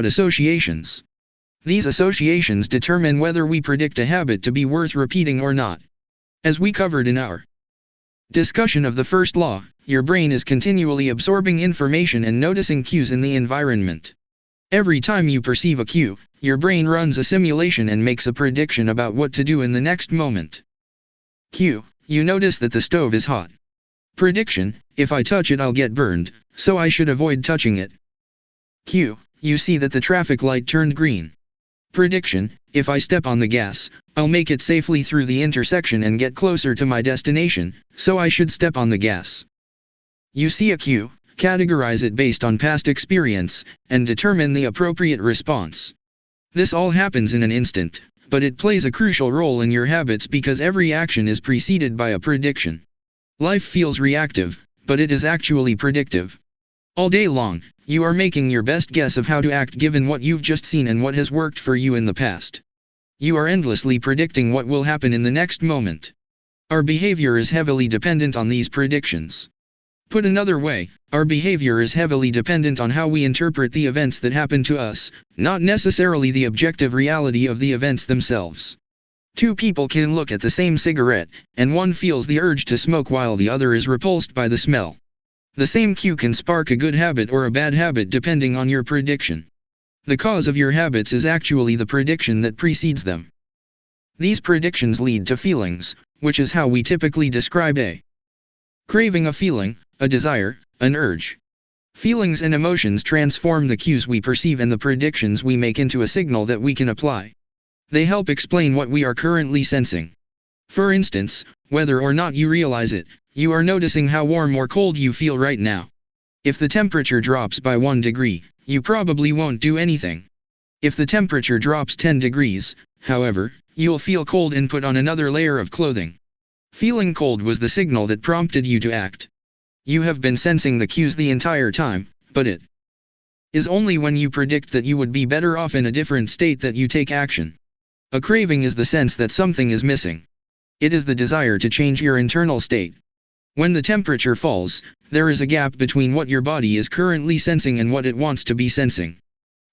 associations. These associations determine whether we predict a habit to be worth repeating or not. As we covered in our discussion of the first law, your brain is continually absorbing information and noticing cues in the environment. Every time you perceive a cue, your brain runs a simulation and makes a prediction about what to do in the next moment. Cue: you notice that the stove is hot. Prediction: if I touch it I'll get burned, so I should avoid touching it. Cue: you see that the traffic light turned green. Prediction: if I step on the gas, I'll make it safely through the intersection and get closer to my destination, so I should step on the gas. You see a cue, categorize it based on past experience, and determine the appropriate response. This all happens in an instant, but it plays a crucial role in your habits because every action is preceded by a prediction. Life feels reactive, but it is actually predictive. All day long, you are making your best guess of how to act given what you've just seen and what has worked for you in the past. You are endlessly predicting what will happen in the next moment. Our behavior is heavily dependent on these predictions. Put another way, our behavior is heavily dependent on how we interpret the events that happen to us, not necessarily the objective reality of the events themselves. Two people can look at the same cigarette, and one feels the urge to smoke while the other is repulsed by the smell. The same cue can spark a good habit or a bad habit depending on your prediction. The cause of your habits is actually the prediction that precedes them. These predictions lead to feelings, which is how we typically describe a craving, a feeling, a desire, an urge. Feelings and emotions transform the cues we perceive and the predictions we make into a signal that we can apply. They help explain what we are currently sensing. For instance, whether or not you realize it, you are noticing how warm or cold you feel right now. If the temperature drops by 1 degree, you probably won't do anything. If the temperature drops 10 degrees, however, you'll feel cold and put on another layer of clothing. Feeling cold was the signal that prompted you to act. You have been sensing the cues the entire time, but it is only when you predict that you would be better off in a different state that you take action. A craving is the sense that something is missing. It is the desire to change your internal state. When the temperature falls, there is a gap between what your body is currently sensing and what it wants to be sensing.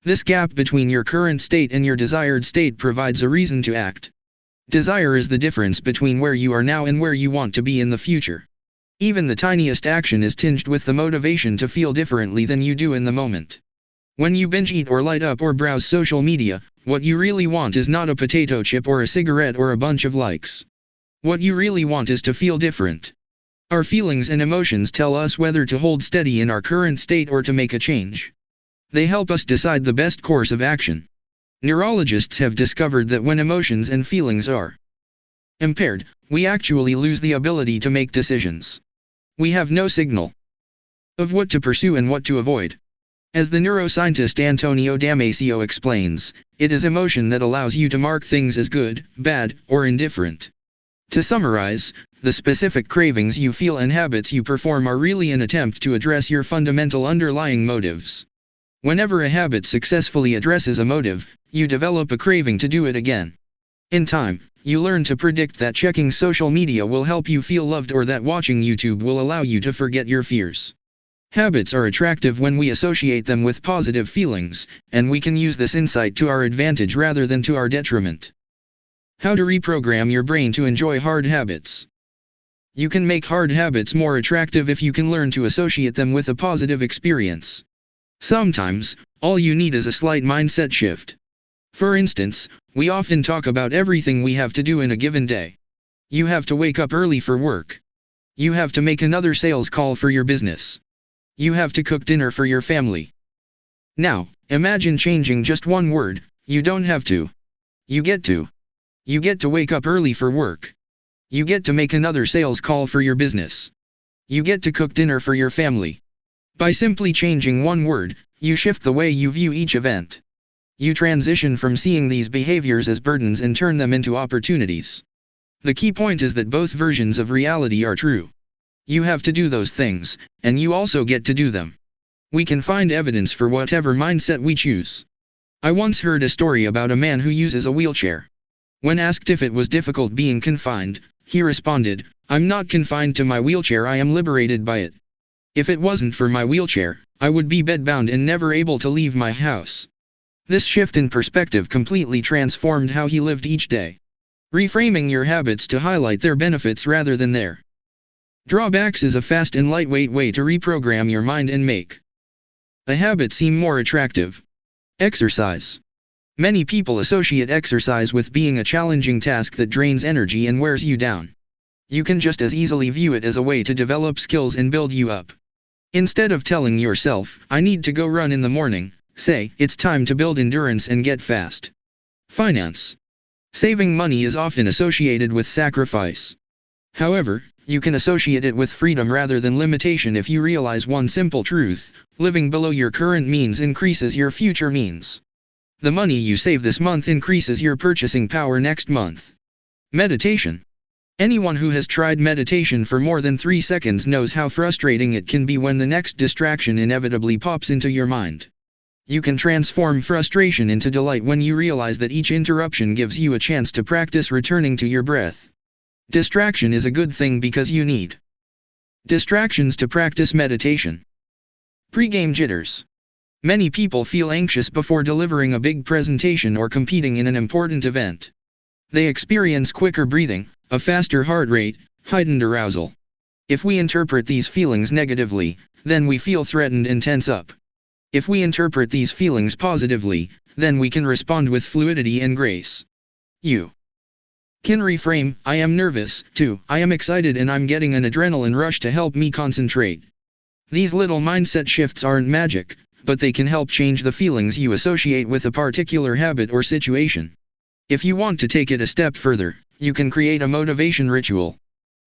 This gap between your current state and your desired state provides a reason to act. Desire is the difference between where you are now and where you want to be in the future. Even the tiniest action is tinged with the motivation to feel differently than you do in the moment. When you binge eat or light up or browse social media, what you really want is not a potato chip or a cigarette or a bunch of likes. What you really want is to feel different. Our feelings and emotions tell us whether to hold steady in our current state or to make a change. They help us decide the best course of action. Neurologists have discovered that when emotions and feelings are impaired, we actually lose the ability to make decisions. We have no signal of what to pursue and what to avoid. As the neuroscientist Antonio Damasio explains, it is emotion that allows you to mark things as good, bad, or indifferent. To summarize, the specific cravings you feel and habits you perform are really an attempt to address your fundamental underlying motives. Whenever a habit successfully addresses a motive, you develop a craving to do it again. In time, you learn to predict that checking social media will help you feel loved or that watching YouTube will allow you to forget your fears. Habits are attractive when we associate them with positive feelings, and we can use this insight to our advantage rather than to our detriment. How to reprogram your brain to enjoy hard habits. You can make hard habits more attractive if you can learn to associate them with a positive experience. Sometimes, all you need is a slight mindset shift. For instance, we often talk about everything we have to do in a given day. You have to wake up early for work. You have to make another sales call for your business. You have to cook dinner for your family. Now, imagine changing just one word: you don't have to. You get to. You get to wake up early for work. You get to make another sales call for your business. You get to cook dinner for your family. By simply changing one word, you shift the way you view each event. You transition from seeing these behaviors as burdens and turn them into opportunities. The key point is that both versions of reality are true. You have to do those things, and you also get to do them. We can find evidence for whatever mindset we choose. I once heard a story about a man who uses a wheelchair. When asked if it was difficult being confined, he responded, "I'm not confined to my wheelchair, I am liberated by it. If it wasn't for my wheelchair, I would be bedbound and never able to leave my house." This shift in perspective completely transformed how he lived each day. Reframing your habits to highlight their benefits rather than their drawbacks is a fast and lightweight way to reprogram your mind and make a habit seem more attractive. Exercise. Many people associate exercise with being a challenging task that drains energy and wears you down. You can just as easily view it as a way to develop skills and build you up. Instead of telling yourself, "I need to go run in the morning," say, "It's time to build endurance and get fast." Finance. Saving money is often associated with sacrifice. However, you can associate it with freedom rather than limitation if you realize one simple truth: living below your current means increases your future means. The money you save this month increases your purchasing power next month. Meditation. Anyone who has tried meditation for more than 3 seconds knows how frustrating it can be when the next distraction inevitably pops into your mind. You can transform frustration into delight when you realize that each interruption gives you a chance to practice returning to your breath. Distraction is a good thing because you need distractions to practice meditation. Pre-game jitters. Many people feel anxious before delivering a big presentation or competing in an important event. They experience quicker breathing, a faster heart rate, heightened arousal. If we interpret these feelings negatively, then we feel threatened and tense up. If we interpret these feelings positively, then we can respond with fluidity and grace. You can reframe, "I am nervous," to, "I am excited and I'm getting an adrenaline rush to help me concentrate." These little mindset shifts aren't magic, but they can help change the feelings you associate with a particular habit or situation. If you want to take it a step further, you can create a motivation ritual.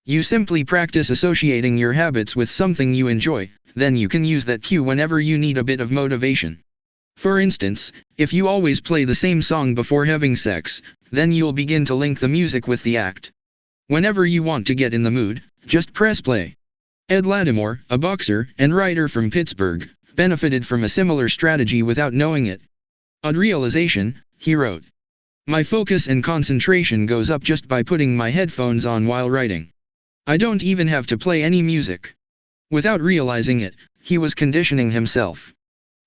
You simply practice associating your habits with something you enjoy, then you can use that cue whenever you need a bit of motivation. For instance, if you always play the same song before having sex, then you'll begin to link the music with the act. Whenever you want to get in the mood, just press play. Ed Lattimore, a boxer and writer from Pittsburgh, benefited from a similar strategy without knowing it. "Odd realization," he wrote. "My focus and concentration goes up just by putting my headphones on while writing. I don't even have to play any music." Without realizing it, he was conditioning himself.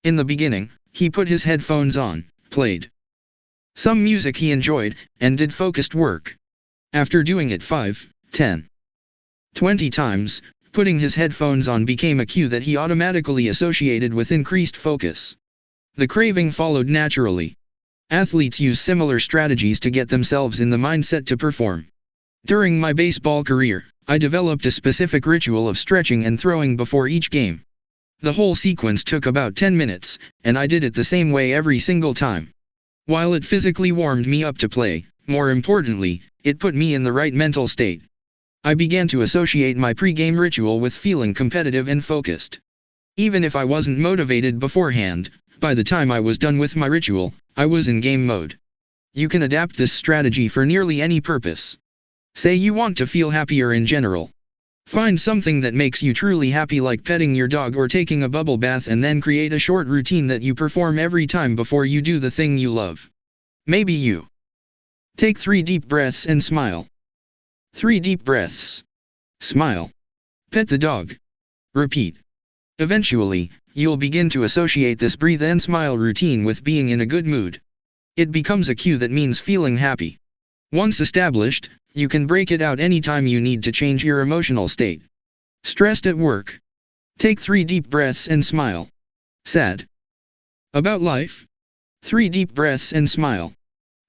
In the beginning, he put his headphones on, played some music he enjoyed, and did focused work. After doing it 5, 10, 20 times, putting his headphones on became a cue that he automatically associated with increased focus. The craving followed naturally. Athletes use similar strategies to get themselves in the mindset to perform. During my baseball career, I developed a specific ritual of stretching and throwing before each game. The whole sequence took about 10 minutes, and I did it the same way every single time. While it physically warmed me up to play, more importantly, it put me in the right mental state. I began to associate my pre-game ritual with feeling competitive and focused. Even if I wasn't motivated beforehand, by the time I was done with my ritual, I was in game mode. You can adapt this strategy for nearly any purpose. Say you want to feel happier in general. Find something that makes you truly happy, like petting your dog or taking a bubble bath, and then create a short routine that you perform every time before you do the thing you love. Maybe you take 3 deep breaths and smile. 3 deep breaths. Smile. Pet the dog. Repeat. Eventually, you'll begin to associate this breathe and smile routine with being in a good mood. It becomes a cue that means feeling happy. Once established, you can break it out anytime you need to change your emotional state. Stressed at work? Take 3 deep breaths and smile. Sad about life? 3 deep breaths and smile.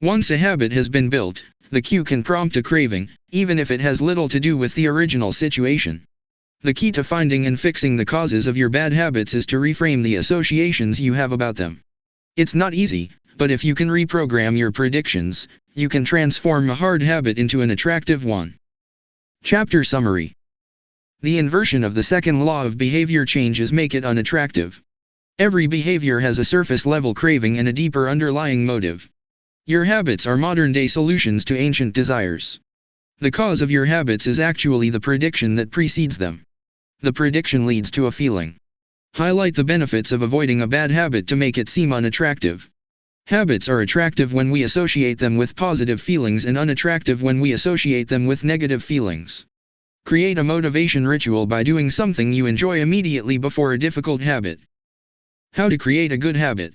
Once a habit has been built, the cue can prompt a craving, even if it has little to do with the original situation. The key to finding and fixing the causes of your bad habits is to reframe the associations you have about them. It's not easy, but if you can reprogram your predictions, you can transform a hard habit into an attractive one. Chapter Summary. The inversion of the second law of behavior change is make it unattractive. Every behavior has a surface-level craving and a deeper underlying motive. Your habits are modern-day solutions to ancient desires. The cause of your habits is actually the prediction that precedes them. The prediction leads to a feeling. Highlight the benefits of avoiding a bad habit to make it seem unattractive. Habits are attractive when we associate them with positive feelings and unattractive when we associate them with negative feelings. Create a motivation ritual by doing something you enjoy immediately before a difficult habit. How to create a good habit.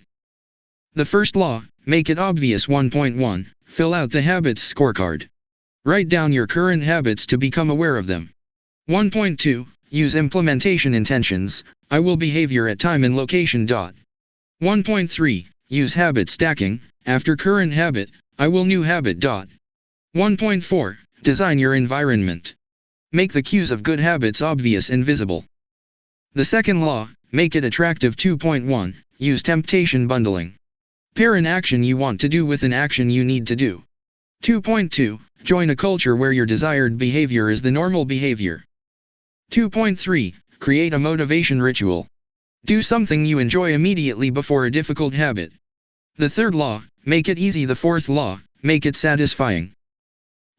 The first law, make it obvious. 1.1. Fill out the habits scorecard. Write down your current habits to become aware of them. 1.2. Use implementation intentions. I will behavior at time and location. 1.3. Use habit stacking. After current habit, I will new habit. 1.4. Design your environment. Make the cues of good habits obvious and visible. The second law, make it attractive. 2.1. Use temptation bundling. Pair an action you want to do with an action you need to do. 2.2. Join a culture where your desired behavior is the normal behavior. 2.3. Create a motivation ritual. Do something you enjoy immediately before a difficult habit. The third law, make it easy. The fourth law, make it satisfying.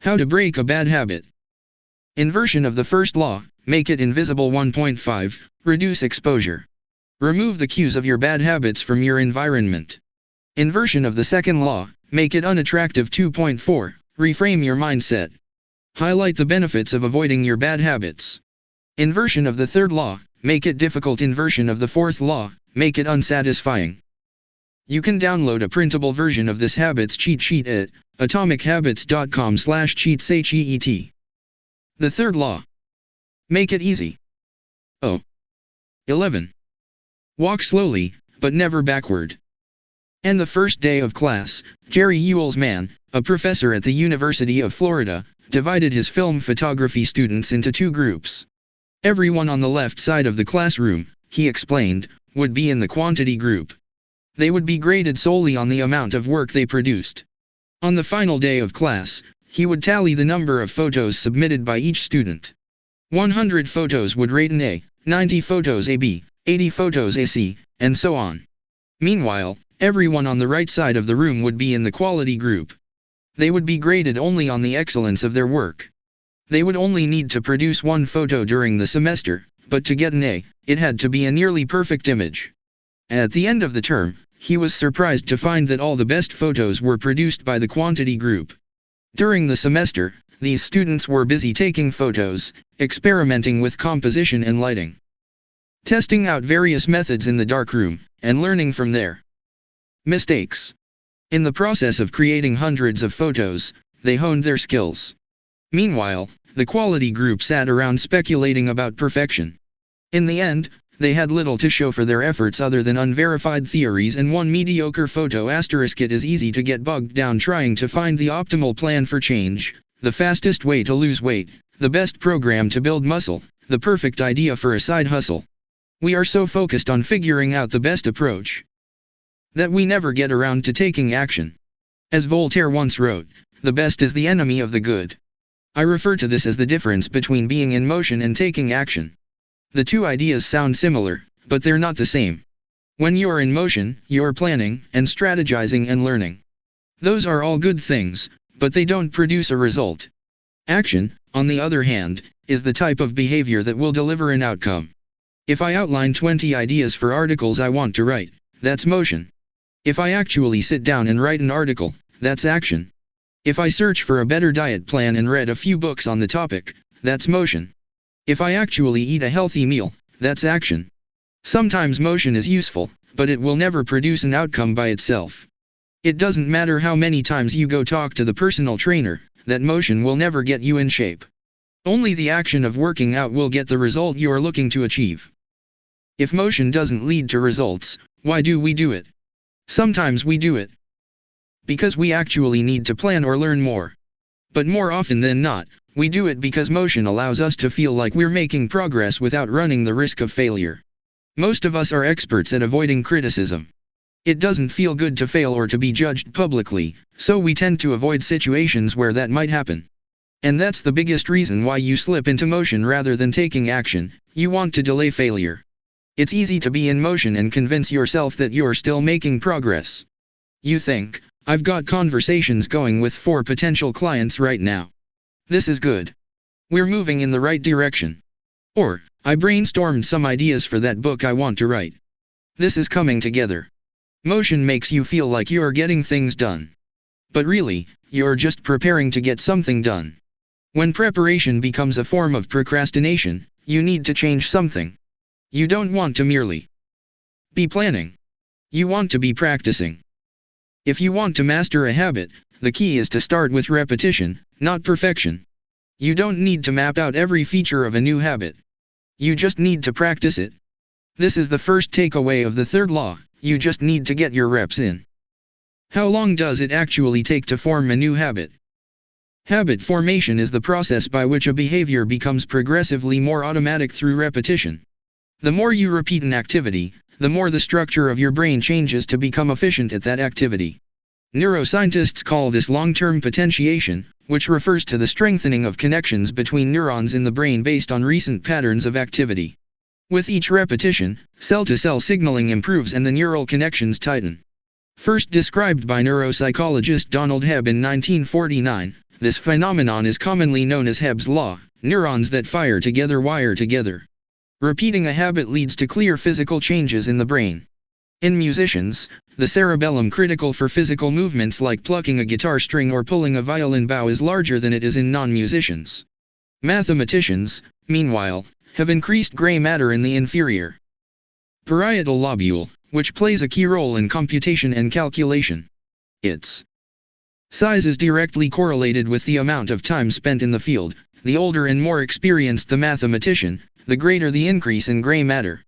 How to break a bad habit. Inversion of the first law, make it invisible. 1.5. Reduce exposure. Remove the cues of your bad habits from your environment. Inversion of the second law, make it unattractive. 2.4. Reframe your mindset. Highlight the benefits of avoiding your bad habits. Inversion of the third law, make it difficult. Inversion of the fourth law, make it unsatisfying. You can download a printable version of this habits cheat sheet at atomichabits.com/cheats. The third law. Make it easy. 11. Walk slowly, but never backward. And the first day of class, Jerry Ewelsman, a professor at the University of Florida, divided his film photography students into two groups. Everyone on the left side of the classroom, he explained, would be in the quantity group. They would be graded solely on the amount of work they produced. On the final day of class, he would tally the number of photos submitted by each student. 100 photos would rate an A, 90 photos a B, 80 photos a C, and so on. Meanwhile, everyone on the right side of the room would be in the quality group. They would be graded only on the excellence of their work. They would only need to produce one photo during the semester, but to get an A, it had to be a nearly perfect image. At the end of the term, he was surprised to find that all the best photos were produced by the quantity group. During the semester, these students were busy taking photos, experimenting with composition and lighting, testing out various methods in the darkroom, and learning from their mistakes. In the process of creating hundreds of photos, they honed their skills. Meanwhile, the quality group sat around speculating about perfection. In the end, they had little to show for their efforts other than unverified theories and one mediocre photo. It is easy to get bogged down trying to find the optimal plan for change, the fastest way to lose weight, the best program to build muscle, the perfect idea for a side hustle. We are so focused on figuring out the best approach that we never get around to taking action. As Voltaire once wrote, the best is the enemy of the good. I refer to this as the difference between being in motion and taking action. The two ideas sound similar, but they're not the same. When you're in motion, you're planning, and strategizing and learning. Those are all good things, but they don't produce a result. Action, on the other hand, is the type of behavior that will deliver an outcome. If I outline 20 ideas for articles I want to write, that's motion. If I actually sit down and write an article, that's action. If I search for a better diet plan and read a few books on the topic, that's motion. If I actually eat a healthy meal, that's action. Sometimes motion is useful, but it will never produce an outcome by itself. It doesn't matter how many times you go talk to the personal trainer, that motion will never get you in shape. Only the action of working out will get the result you are looking to achieve. If motion doesn't lead to results, why do we do it? Sometimes we do it because we actually need to plan or learn more. But more often than not, we do it because motion allows us to feel like we're making progress without running the risk of failure. Most of us are experts at avoiding criticism. It doesn't feel good to fail or to be judged publicly, so we tend to avoid situations where that might happen. And that's the biggest reason why you slip into motion rather than taking action. You want to delay failure. It's easy to be in motion and convince yourself that you're still making progress. You think, I've got conversations going with 4 potential clients right now. This is good. We're moving in the right direction. Or, I brainstormed some ideas for that book I want to write. This is coming together. Motion makes you feel like you're getting things done. But really, you're just preparing to get something done. When preparation becomes a form of procrastination, you need to change something. You don't want to merely be planning. You want to be practicing. If you want to master a habit, the key is to start with repetition, not perfection. You don't need to map out every feature of a new habit. You just need to practice it. This is the first takeaway of the third law: you just need to get your reps in. How long does it actually take to form a new habit? Habit formation is the process by which a behavior becomes progressively more automatic through repetition. The more you repeat an activity, the more the structure of your brain changes to become efficient at that activity. Neuroscientists call this long-term potentiation, which refers to the strengthening of connections between neurons in the brain based on recent patterns of activity. With each repetition, cell-to-cell signaling improves and the neural connections tighten. First described by neuropsychologist Donald Hebb in 1949, this phenomenon is commonly known as Hebb's law: neurons that fire together wire together. Repeating a habit leads to clear physical changes in the brain. In musicians, the cerebellum critical for physical movements like plucking a guitar string or pulling a violin bow is larger than it is in non-musicians. Mathematicians, meanwhile, have increased gray matter in the inferior parietal lobule, which plays a key role in computation and calculation. Its size is directly correlated with the amount of time spent in the field. The older and more experienced the mathematician, the greater the increase in gray matter.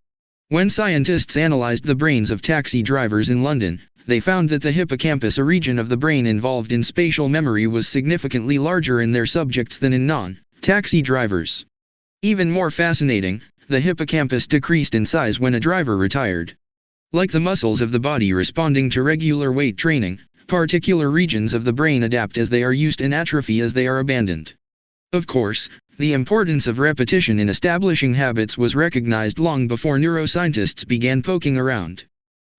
When scientists analyzed the brains of taxi drivers in London, they found that the hippocampus, a region of the brain involved in spatial memory, was significantly larger in their subjects than in non-taxi drivers. Even more fascinating, the hippocampus decreased in size when a driver retired. Like the muscles of the body responding to regular weight training, particular regions of the brain adapt as they are used and atrophy as they are abandoned. Of course, the importance of repetition in establishing habits was recognized long before neuroscientists began poking around.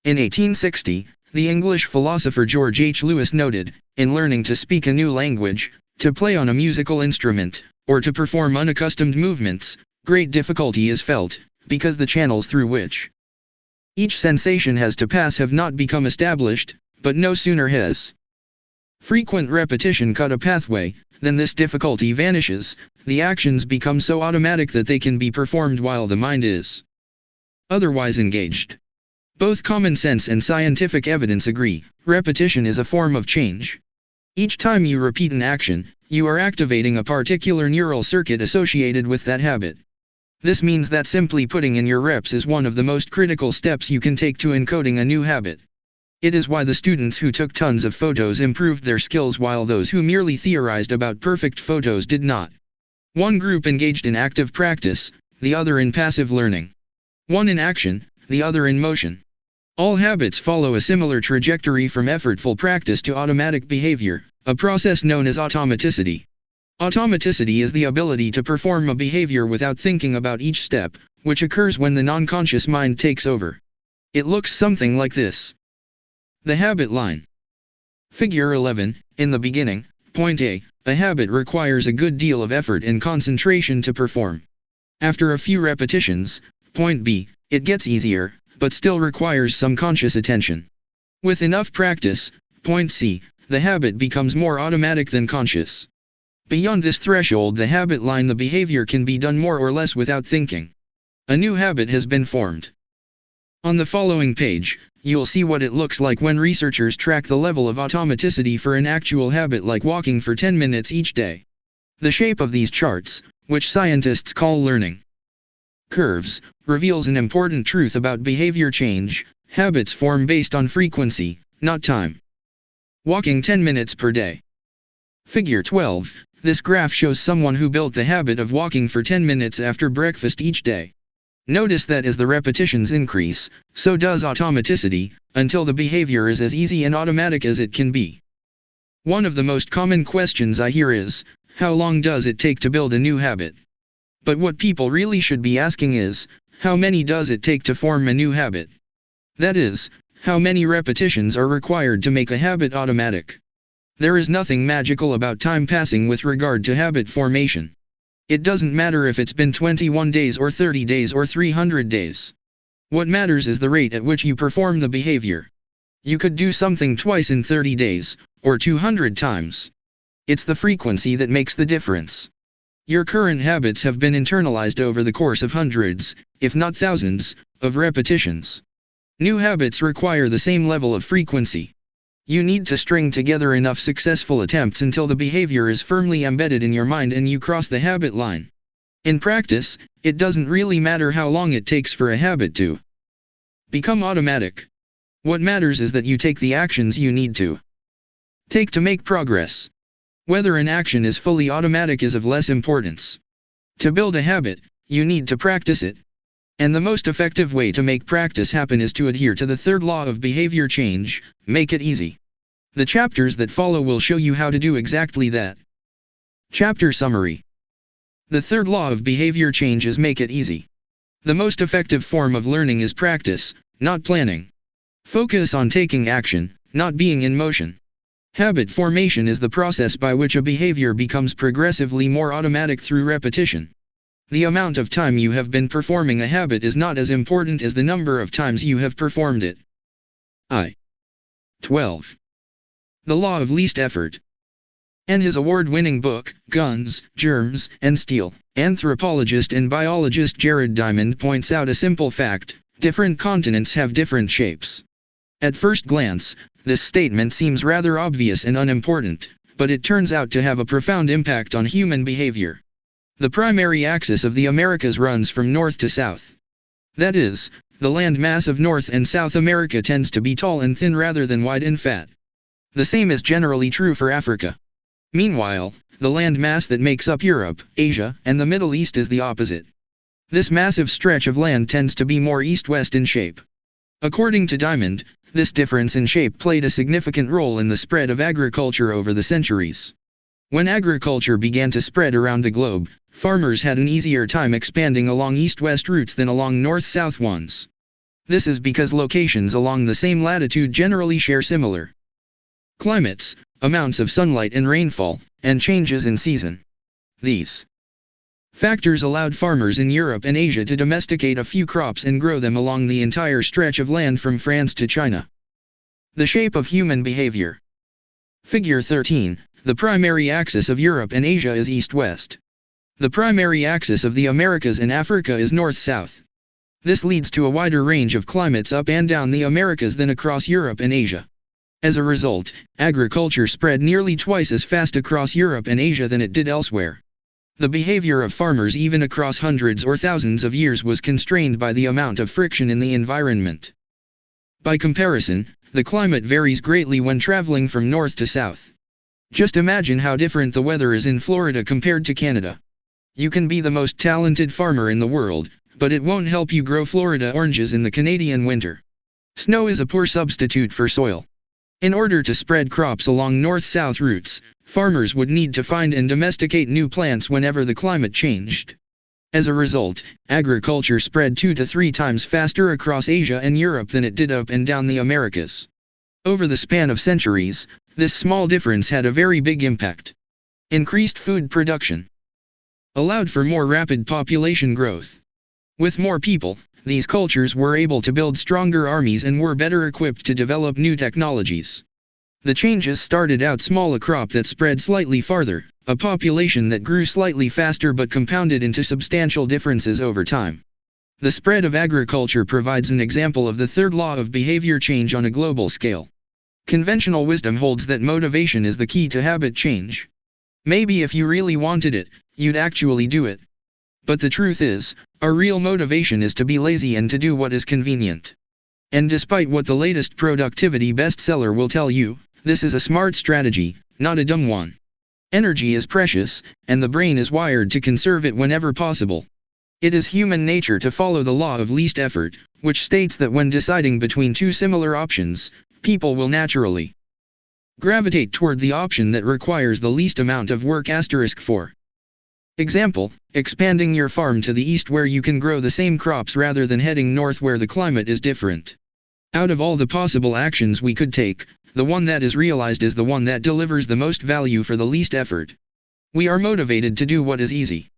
In 1860, the English philosopher George H. Lewis noted, in learning to speak a new language, to play on a musical instrument, or to perform unaccustomed movements, great difficulty is felt, because the channels through which each sensation has to pass have not become established, but no sooner has frequent repetition cut a pathway, than this difficulty vanishes. The actions become so automatic that they can be performed while the mind is otherwise engaged. Both common sense and scientific evidence agree, repetition is a form of change. Each time you repeat an action, you are activating a particular neural circuit associated with that habit. This means that simply putting in your reps is one of the most critical steps you can take to encoding a new habit. It is why the students who took tons of photos improved their skills while those who merely theorized about perfect photos did not. One group engaged in active practice, the other in passive learning. One in action, the other in motion. All habits follow a similar trajectory from effortful practice to automatic behavior, a process known as automaticity. Automaticity is the ability to perform a behavior without thinking about each step, which occurs when the non-conscious mind takes over. It looks something like this. The habit line. Figure 11, in the beginning, point A, a habit requires a good deal of effort and concentration to perform. After a few repetitions, point B, it gets easier, but still requires some conscious attention. With enough practice, point C, the habit becomes more automatic than conscious. Beyond this threshold, the habit line, the behavior can be done more or less without thinking. A new habit has been formed. On the following page, you'll see what it looks like when researchers track the level of automaticity for an actual habit like walking for 10 minutes each day. The shape of these charts, which scientists call learning curves, reveals an important truth about behavior change. Habits form based on frequency, not time. Walking 10 minutes per day. Figure 12, this graph shows someone who built the habit of walking for 10 minutes after breakfast each day. Notice that as the repetitions increase, so does automaticity, until the behavior is as easy and automatic as it can be. One of the most common questions I hear is, how long does it take to build a new habit? But what people really should be asking is, how many does it take to form a new habit? That is, how many repetitions are required to make a habit automatic? There is nothing magical about time passing with regard to habit formation. It doesn't matter if it's been 21 days or 30 days or 300 days. What matters is the rate at which you perform the behavior. You could do something twice in 30 days, or 200 times. It's the frequency that makes the difference. Your current habits have been internalized over the course of hundreds, if not thousands, of repetitions. New habits require the same level of frequency. You need to string together enough successful attempts until the behavior is firmly embedded in your mind and you cross the habit line. In practice, it doesn't really matter how long it takes for a habit to become automatic. What matters is that you take the actions you need to take to make progress. Whether an action is fully automatic is of less importance. To build a habit, you need to practice it. And the most effective way to make practice happen is to adhere to the third law of behavior change: make it easy. The chapters that follow will show you how to do exactly that. Chapter Summary. The third law of behavior change is make it easy. The most effective form of learning is practice, not planning. Focus on taking action, not being in motion. Habit formation is the process by which a behavior becomes progressively more automatic through repetition. The amount of time you have been performing a habit is not as important as the number of times you have performed it. 12. The Law of Least Effort. In his award-winning book, Guns, Germs, and Steel, anthropologist and biologist Jared Diamond points out a simple fact: different continents have different shapes. At first glance, this statement seems rather obvious and unimportant, but it turns out to have a profound impact on human behavior. The primary axis of the Americas runs from north to south. That is, the land mass of North and South America tends to be tall and thin rather than wide and fat. The same is generally true for Africa. Meanwhile, the land mass that makes up Europe, Asia, and the Middle East is the opposite. This massive stretch of land tends to be more east-west in shape. According to Diamond, this difference in shape played a significant role in the spread of agriculture over the centuries. When agriculture began to spread around the globe, farmers had an easier time expanding along east-west routes than along north-south ones. This is because locations along the same latitude generally share similar climates, amounts of sunlight and rainfall, and changes in season. These factors allowed farmers in Europe and Asia to domesticate a few crops and grow them along the entire stretch of land from France to China. The shape of human behavior. Figure 13. The primary axis of Europe and Asia is east-west. The primary axis of the Americas and Africa is north-south. This leads to a wider range of climates up and down the Americas than across Europe and Asia. As a result, agriculture spread nearly twice as fast across Europe and Asia than it did elsewhere. The behavior of farmers even across hundreds or thousands of years was constrained by the amount of friction in the environment. By comparison, the climate varies greatly when traveling from north to south. Just imagine how different the weather is in Florida compared to Canada. You can be the most talented farmer in the world, but it won't help you grow Florida oranges in the Canadian winter. Snow is a poor substitute for soil. In order to spread crops along north-south routes, farmers would need to find and domesticate new plants whenever the climate changed. As a result, agriculture spread 2 to 3 times faster across Asia and Europe than it did up and down the Americas. Over the span of centuries, this small difference had a very big impact. Increased food production allowed for more rapid population growth. With more people, these cultures were able to build stronger armies and were better equipped to develop new technologies. The changes started out small: a crop that spread slightly farther, a population that grew slightly faster but compounded into substantial differences over time. The spread of agriculture provides an example of the third law of behavior change on a global scale. Conventional wisdom holds that motivation is the key to habit change. Maybe if you really wanted it, you'd actually do it. But the truth is, our real motivation is to be lazy and to do what is convenient. And despite what the latest productivity bestseller will tell you, this is a smart strategy, not a dumb one. Energy is precious, and the brain is wired to conserve it whenever possible. It is human nature to follow the law of least effort, which states that when deciding between two similar options, people will naturally gravitate toward the option that requires the least amount of work. For example, expanding your farm to the east where you can grow the same crops rather than heading north where the climate is different. Out of all the possible actions we could take, the one that is realized is the one that delivers the most value for the least effort. We are motivated to do what is easy.